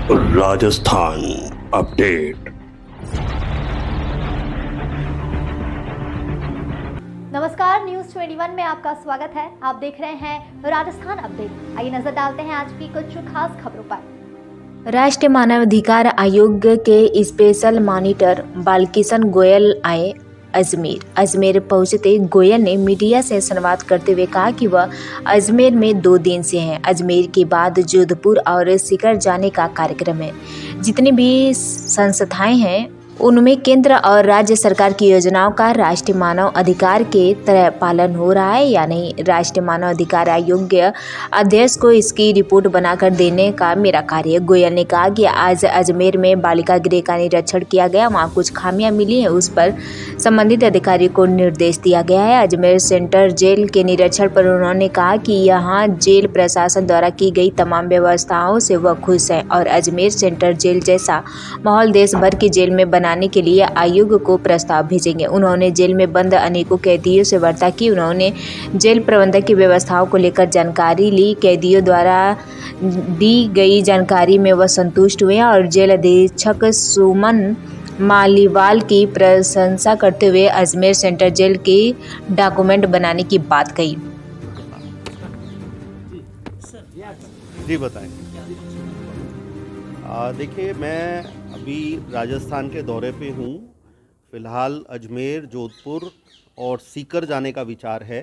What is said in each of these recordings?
Rajasthan update. नमस्कार, news 21 में आपका स्वागत है। आप देख रहे हैं राजस्थान अपडेट। आइए नजर डालते हैं आज की कुछ खास खबरों पर। राष्ट्रीय मानवाधिकार आयोग के स्पेशल मॉनिटर बालकिशन गोयल आए अजमेर पहुंचते गोयल ने मीडिया से संवाद करते हुए कहा कि वह अजमेर में 2 दिन से हैं। अजमेर के बाद जोधपुर और सीकर जाने का कार्यक्रम है। जितनी भी संस्थाएं हैं उनमें केंद्र और राज्य सरकार की योजनाओं का राष्ट्रीय मानव अधिकार के तरह पालन हो रहा है या नहीं। राष्ट्रीय मानव अधिकार आयोग के अध्यक्ष को इसकी रिपोर्ट बनाकर देने का मेरा कार्य है। गोयल ने कहा कि आज अजमेर में बालिका गृह का निरीक्षण किया गया, वहाँ कुछ खामियां मिली हैं, उस पर संबंधित अधिकारी को निर्देश दिया गया है। अजमेर सेंट्रल जेल के निरीक्षण पर उन्होंने कहा कि यहाँ जेल प्रशासन द्वारा की गई तमाम व्यवस्थाओं से वह खुश है और अजमेर सेंट्रल जेल जैसा माहौल देश भर की जेल में बनाने के लिए आयोग को प्रस्ताव भेजेंगे। उन्होंने जेल में बंद अनेकों कैदियों से वार्ता की। उन्होंने जेल प्रबंधन की व्यवस्थाओं को लेकर जानकारी ली। कैदियों द्वारा दी गई जानकारी में वह संतुष्ट हुए और जेल अधीक्षक सुमन मालीवाल की प्रशंसा करते हुए अजमेर सेंट्रल जेल की डॉक्यूमेंट बनाने की बात कही। जी बताएं। देखिए, मैं अभी राजस्थान के दौरे पे हूँ। फ़िलहाल अजमेर, जोधपुर और सीकर जाने का विचार है।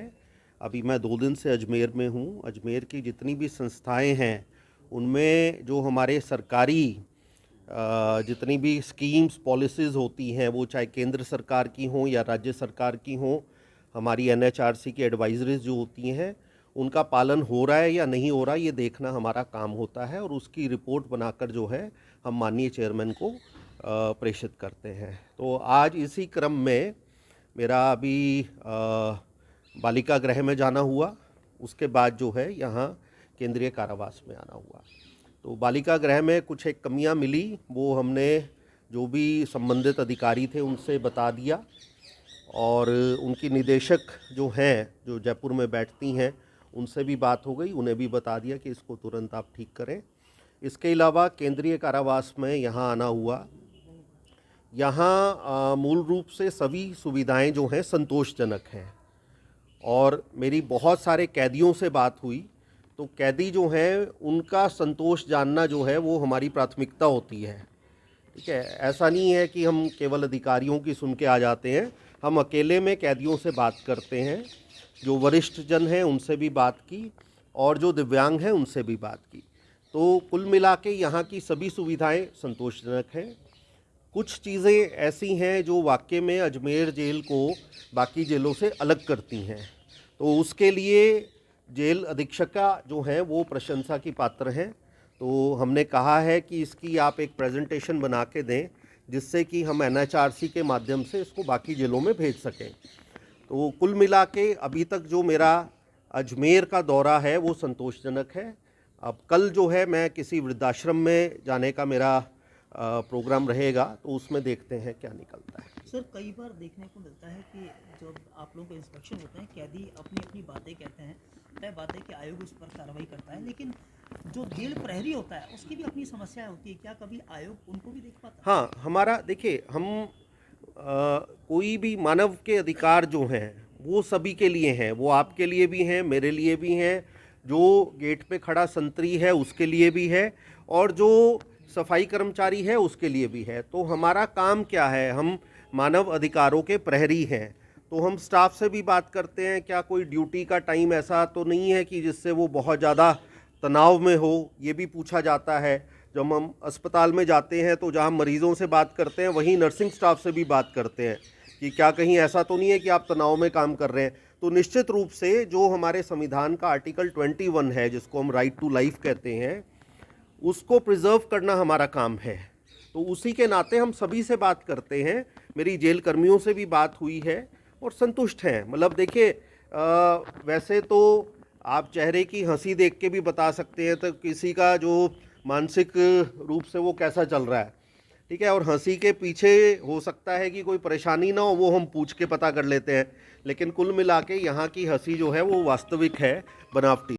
अभी मैं 2 दिन से अजमेर में हूँ। अजमेर की जितनी भी संस्थाएं हैं उनमें जो हमारे सरकारी जितनी भी स्कीम्स पॉलिसीज़ होती हैं, वो चाहे केंद्र सरकार की हों या राज्य सरकार की हों, हमारी NHRC की एडवाइजरीज जो होती हैं उनका पालन हो रहा है या नहीं हो रहा, ये देखना हमारा काम होता है और उसकी रिपोर्ट बनाकर जो है हम माननीय चेयरमैन को प्रेषित करते हैं। तो आज इसी क्रम में मेरा अभी बालिका गृह में जाना हुआ, उसके बाद जो है यहाँ केंद्रीय कारावास में आना हुआ। तो बालिका गृह में कुछ एक कमियाँ मिली, वो हमने जो भी संबंधित अधिकारी थे उनसे बता दिया और उनकी निदेशक जो हैं, जो जयपुर में बैठती हैं, उनसे भी बात हो गई। उन्हें भी बता दिया कि इसको तुरंत आप ठीक करें। इसके अलावा केंद्रीय कारावास में यहाँ आना हुआ। यहाँ मूल रूप से सभी सुविधाएं जो हैं संतोषजनक हैं और मेरी बहुत सारे कैदियों से बात हुई। तो कैदी जो हैं उनका संतोष जानना जो है वो हमारी प्राथमिकता होती है। ठीक है, ऐसा नहीं है कि हम केवल अधिकारियों की सुन के आ जाते हैं। हम अकेले में कैदियों से बात करते हैं, जो वरिष्ठ जन हैं उनसे भी बात की और जो दिव्यांग हैं उनसे भी बात की। तो कुल मिला के यहाँ की सभी सुविधाएं संतोषजनक हैं। कुछ चीज़ें ऐसी हैं जो वाकई में अजमेर जेल को बाकी जेलों से अलग करती हैं, तो उसके लिए जेल अधीक्षका जो हैं वो प्रशंसा की पात्र हैं। तो हमने कहा है कि इसकी आप एक प्रेजेंटेशन बना के दें जिससे कि हम NHRC के माध्यम से इसको बाकी जेलों में भेज सकें। तो कुल मिला के अभी तक जो मेरा अजमेर का दौरा है वो संतोषजनक है। अब कल जो है मैं किसी वृद्धाश्रम में जाने का मेरा प्रोग्राम रहेगा, तो उसमें देखते हैं क्या निकलता है। सर, कई बार देखने को मिलता है कि जब आप लोगों के इंस्पेक्शन होते हैं, कैदी अपनी अपनी बातें कहते हैं, तय बात है कि आयोग उस पर कार्रवाई करता है, लेकिन जो जेल प्रहरी होता है उसकी भी अपनी समस्याएं होती है। क्या कभी आयोग उनको भी देख पाता है? हाँ, हमारा देखिए, हम कोई भी मानव के अधिकार जो हैं वो सभी के लिए हैं। वो आपके लिए भी हैं, मेरे लिए भी हैं, जो गेट पे खड़ा संतरी है उसके लिए भी है और जो सफाई कर्मचारी है उसके लिए भी है। तो हमारा काम क्या है, हम मानव अधिकारों के प्रहरी हैं। तो हम स्टाफ से भी बात करते हैं, क्या कोई ड्यूटी का टाइम ऐसा तो नहीं है कि जिससे वो बहुत ज़्यादा तनाव में हो, ये भी पूछा जाता है। जब हम अस्पताल में जाते हैं तो जहाँ मरीज़ों से बात करते हैं वहीं नर्सिंग स्टाफ से भी बात करते हैं कि क्या कहीं ऐसा तो नहीं है कि आप तनाव में काम कर रहे हैं। तो निश्चित रूप से जो हमारे संविधान का आर्टिकल 21 है, जिसको हम राइट टू लाइफ कहते हैं, उसको प्रिजर्व करना हमारा काम है। तो उसी के नाते हम सभी से बात करते हैं। मेरी जेल कर्मियों से भी बात हुई है और संतुष्ट हैं। मतलब देखिए, वैसे तो आप चेहरे की हंसी देख के भी बता सकते हैं तो किसी का जो मानसिक रूप से वो कैसा चल रहा है। ठीक है, और हंसी के पीछे हो सकता है कि कोई परेशानी ना हो, वो हम पूछ के पता कर लेते हैं। लेकिन कुल मिला के यहाँ की हंसी जो है वो वास्तविक है, बनावटी।